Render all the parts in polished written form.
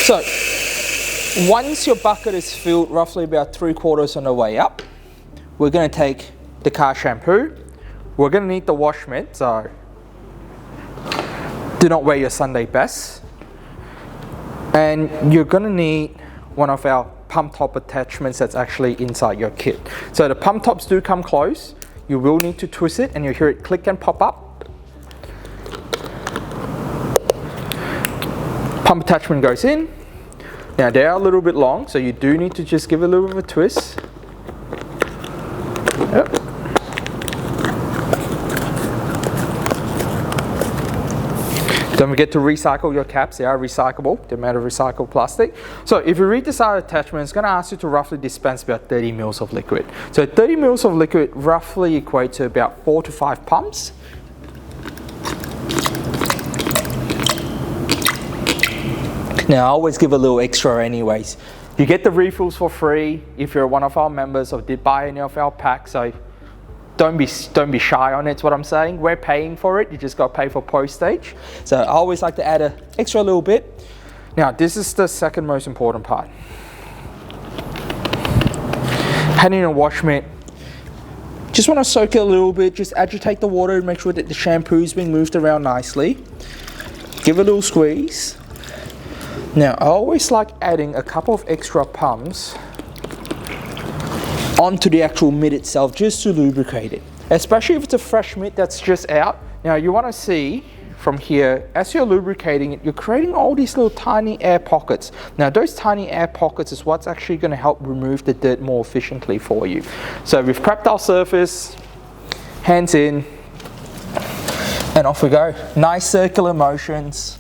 So once your bucket is filled roughly about 3/4 on the way up, we're going to take the car shampoo. We're going to need the wash mitt, so do not wear your Sunday best. And you're going to need one of our pump top attachments that's actually inside your kit. So the pump tops do come close. You will need to twist it and you'll hear it click and pop up. Pump attachment goes in. Now they are a little bit long, so you do need to just give it a little bit of a twist. Yep. Don't forget to recycle your caps. They are recyclable. They're made of recycled plastic. So if you read the side attachment, it's going to ask you to roughly dispense about 30 mils of liquid. So 30 mils of liquid roughly equate to about 4 to 5 pumps. Now I always give a little extra anyways. You get the refills for free if you're one of our members or did buy any of our packs. So don't be shy on it, is what I'm saying. We're paying for it, you just got to pay for postage. So I always like to add an extra little bit. Now this is the second most important part. Handing a wash mitt, just want to soak it a little bit, just agitate the water and make sure that the shampoo is being moved around nicely. Give it a little squeeze. Now I always like adding a couple of extra pumps onto the actual mitt itself just to lubricate it, especially if it's a fresh mitt that's just out. Now you want to see from here, as you're lubricating it, you're creating all these little tiny air pockets. Now those tiny air pockets is what's actually going to help remove the dirt more efficiently for you. So we've prepped our surface, hands in, and off we go. Nice circular motions.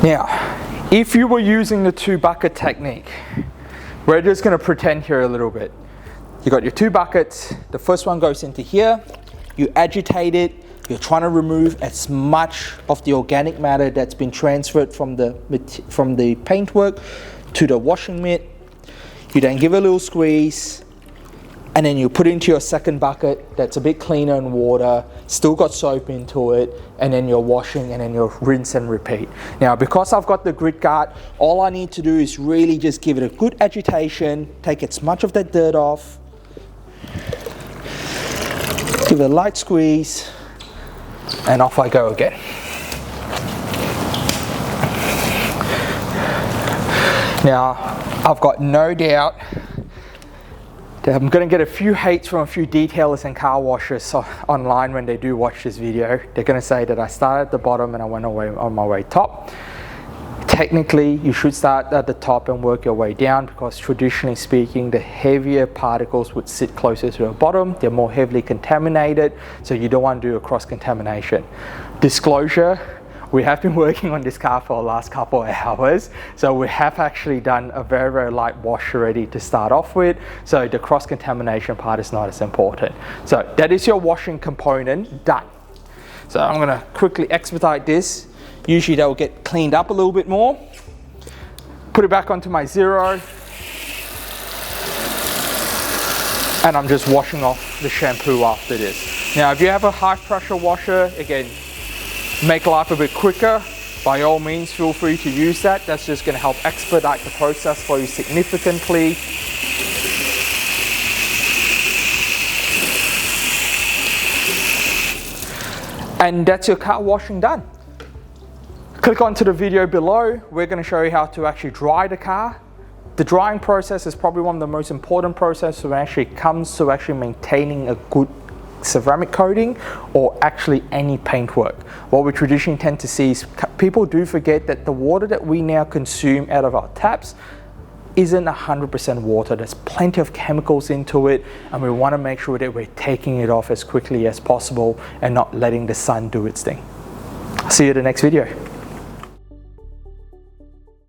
Now, if you were using the 2 bucket technique, we're just going to pretend here a little bit. You got your 2 buckets, the first one goes into here, you agitate it, you're trying to remove as much of the organic matter that's been transferred from the paintwork to the washing mitt. You then give it a little squeeze, and then you put it into your second bucket that's a bit cleaner in water, still got soap into it, and then you're washing and then you'll rinse and repeat. Now because I've got the grit guard, all I need to do is really just give it a good agitation, take as much of that dirt off, give it a light squeeze, and off I go again. Now I've got no doubt I'm going to get a few hates from a few detailers and car washers online when they do watch this video. They're going to say that I started at the bottom and I went away on my way top. Technically, you should start at the top and work your way down, because traditionally speaking, the heavier particles would sit closer to the bottom. They're more heavily contaminated, so you don't want to do a cross-contamination. Disclosure, we have been working on this car for the last couple of hours, so we have actually done a very, very light wash already to start off with, so the cross-contamination part is not as important. So that is your washing component done. So I'm going to quickly expedite this. Usually that will get cleaned up a little bit more. Put it back onto my zero, and I'm just washing off the shampoo after this. Now if you have a high pressure washer, again, make life a bit quicker, by all means feel free to use that. That's just going to help expedite the process for you significantly. And that's your car washing done. Click onto the video below. We're going to show you how to actually dry the car. The drying process is probably one of the most important processes when it actually comes to actually maintaining a good ceramic coating or actually any paintwork. What we traditionally tend to see is people do forget that the water that we now consume out of our taps isn't 100% water. There's plenty of chemicals into it, and we want to make sure that we're taking it off as quickly as possible and not letting the sun do its thing. See you in the next video.